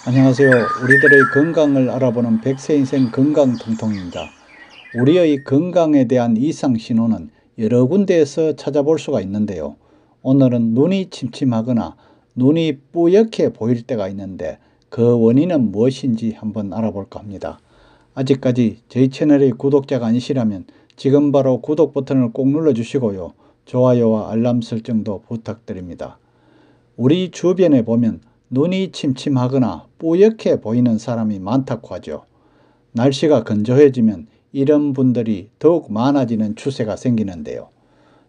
안녕하세요. 우리들의 건강을 알아보는 백세인생 건강통통입니다. 우리의 건강에 대한 이상 신호는 여러 군데에서 찾아볼 수가 있는데요. 오늘은 눈이 침침하거나 눈이 뿌옇게 보일 때가 있는데 그 원인은 무엇인지 한번 알아볼까 합니다. 아직까지 저희 채널의 구독자가 아니시라면 지금 바로 구독 버튼을 꼭 눌러주시고요. 좋아요와 알람 설정도 부탁드립니다. 우리 주변에 보면 눈이 침침하거나 뿌옇게 보이는 사람이 많다고 하죠. 날씨가 건조해지면 이런 분들이 더욱 많아지는 추세가 생기는데요.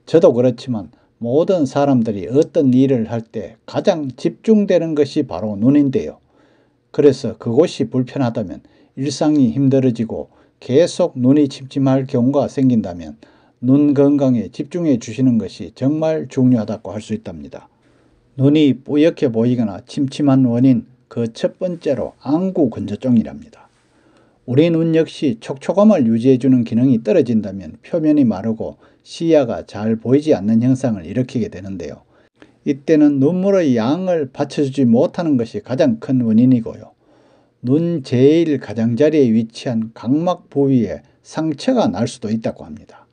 저도 그렇지만 모든 사람들이 어떤 일을 할 때 가장 집중되는 것이 바로 눈인데요. 그래서 그곳이 불편하다면 일상이 힘들어지고 계속 눈이 침침할 경우가 생긴다면 눈 건강에 집중해 주시는 것이 정말 중요하다고 할 수 있답니다. 눈이 뿌옇게 보이거나 침침한 원인 그 첫 번째로 안구 건조증이랍니다. 우리 눈 역시 촉촉함을 유지해주는 기능이 떨어진다면 표면이 마르고 시야가 잘 보이지 않는 현상을 일으키게 되는데요. 이때는 눈물의 양을 받쳐주지 못하는 것이 가장 큰 원인이고요. 눈 제일 가장자리에 위치한 각막 부위에 상처가 날 수도 있다고 합니다.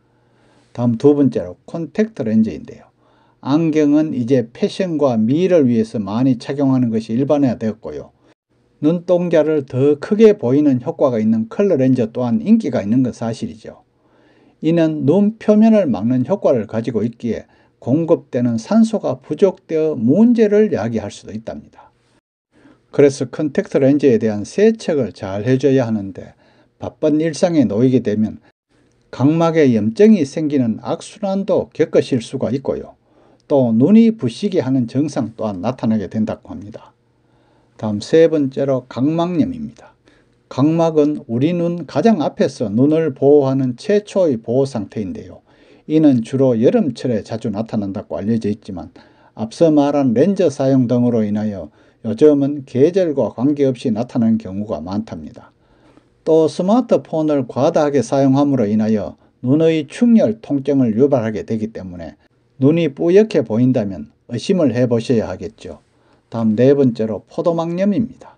다음 두 번째로 콘택트 렌즈인데요. 안경은 이제 패션과 미를 위해서 많이 착용하는 것이 일반화되었고요. 눈동자를 더 크게 보이는 효과가 있는 컬러 렌즈 또한 인기가 있는 건 사실이죠. 이는 눈 표면을 막는 효과를 가지고 있기에 공급되는 산소가 부족되어 문제를 야기할 수도 있답니다. 그래서 컨택트 렌즈에 대한 세척을 잘 해줘야 하는데 바쁜 일상에 놓이게 되면 각막에 염증이 생기는 악순환도 겪으실 수가 있고요. 또 눈이 부시게 하는 증상 또한 나타나게 된다고 합니다. 다음 세 번째로 각막염입니다. 각막은 우리 눈 가장 앞에서 눈을 보호하는 최초의 보호 상태인데요. 이는 주로 여름철에 자주 나타난다고 알려져 있지만 앞서 말한 렌즈 사용 등으로 인하여 요즘은 계절과 관계없이 나타나는 경우가 많답니다. 또 스마트폰을 과다하게 사용함으로 인하여 눈의 충혈 통증을 유발하게 되기 때문에 눈이 뿌옇게 보인다면 의심을 해보셔야 하겠죠. 다음 네 번째로 포도막염입니다.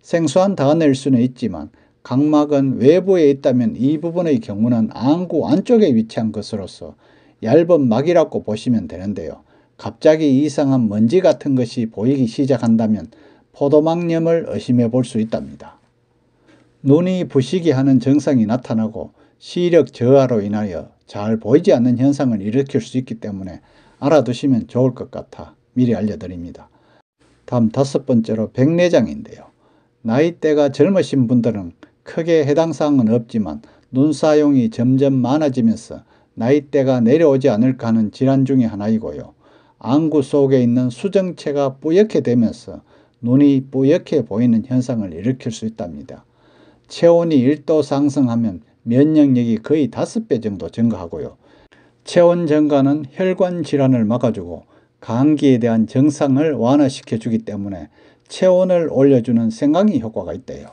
생소한 단어일 수는 있지만 각막은 외부에 있다면 이 부분의 경우는 안구 안쪽에 위치한 것으로서 얇은 막이라고 보시면 되는데요. 갑자기 이상한 먼지 같은 것이 보이기 시작한다면 포도막염을 의심해 볼 수 있답니다. 눈이 부시게 하는 증상이 나타나고 시력 저하로 인하여 잘 보이지 않는 현상을 일으킬 수 있기 때문에 알아두시면 좋을 것 같아 미리 알려드립니다. 다음 다섯 번째로 백내장인데요. 나이대가 젊으신 분들은 크게 해당 사항은 없지만 눈 사용이 점점 많아지면서 나이대가 내려오지 않을까 하는 질환 중의 하나이고요. 안구 속에 있는 수정체가 뿌옇게 되면서 눈이 뿌옇게 보이는 현상을 일으킬 수 있답니다. 체온이 1도 상승하면 면역력이 거의 5배 정도 증가하고요. 체온 증가는 혈관 질환을 막아주고 감기에 대한 증상을 완화시켜 주기 때문에 체온을 올려주는 생강이 효과가 있대요.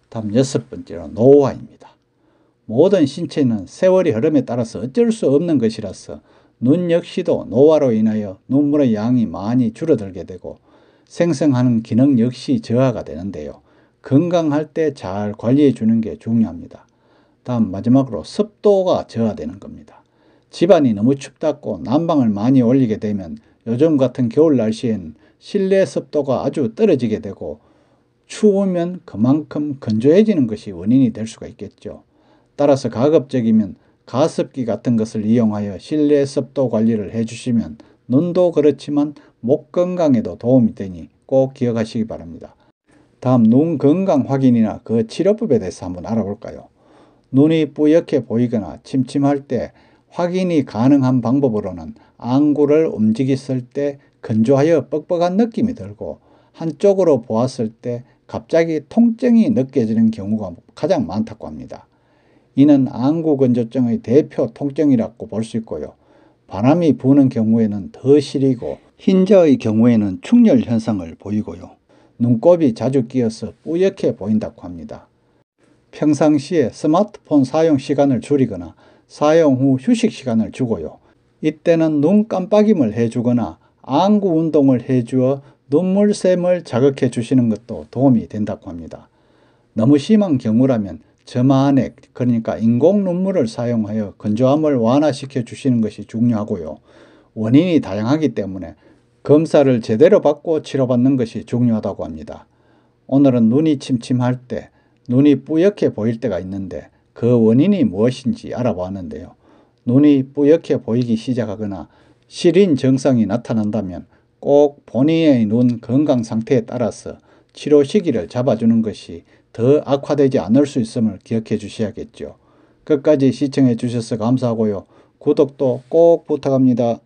다음 여섯 번째로 노화입니다. 모든 신체는 세월의 흐름에 따라서 어쩔 수 없는 것이라서 눈 역시도 노화로 인하여 눈물의 양이 많이 줄어들게 되고 생성하는 기능 역시 저하가 되는데요. 건강할 때 잘 관리해 주는 게 중요합니다. 다음 마지막으로 습도가 저하되는 겁니다. 집안이 너무 춥다고 난방을 많이 올리게 되면 요즘 같은 겨울 날씨엔 실내 습도가 아주 떨어지게 되고 추우면 그만큼 건조해지는 것이 원인이 될 수가 있겠죠. 따라서 가급적이면 가습기 같은 것을 이용하여 실내 습도 관리를 해주시면 눈도 그렇지만 목 건강에도 도움이 되니 꼭 기억하시기 바랍니다. 다음 눈 건강 확인이나 그 치료법에 대해서 한번 알아볼까요? 눈이 뿌옇게 보이거나 침침할 때 확인이 가능한 방법으로는 안구를 움직였을 때 건조하여 뻑뻑한 느낌이 들고 한쪽으로 보았을 때 갑자기 통증이 느껴지는 경우가 가장 많다고 합니다. 이는 안구 건조증의 대표 통증이라고 볼 수 있고요. 바람이 부는 경우에는 더 시리고 흰자의 경우에는 충혈 현상을 보이고요. 눈곱이 자주 끼어서 뿌옇게 보인다고 합니다. 평상시에 스마트폰 사용 시간을 줄이거나 사용 후 휴식 시간을 주고요. 이때는 눈 깜빡임을 해주거나 안구 운동을 해주어 눈물샘을 자극해 주시는 것도 도움이 된다고 합니다. 너무 심한 경우라면 저만액, 그러니까 인공 눈물을 사용하여 건조함을 완화시켜 주시는 것이 중요하고요. 원인이 다양하기 때문에 검사를 제대로 받고 치료받는 것이 중요하다고 합니다. 오늘은 눈이 침침할 때 눈이 뿌옇게 보일 때가 있는데 그 원인이 무엇인지 알아보았는데요. 눈이 뿌옇게 보이기 시작하거나 시린 증상이 나타난다면 꼭 본인의 눈 건강 상태에 따라서 치료 시기를 잡아주는 것이 더 악화되지 않을 수 있음을 기억해 주셔야겠죠. 끝까지 시청해 주셔서 감사하고요. 구독도 꼭 부탁합니다.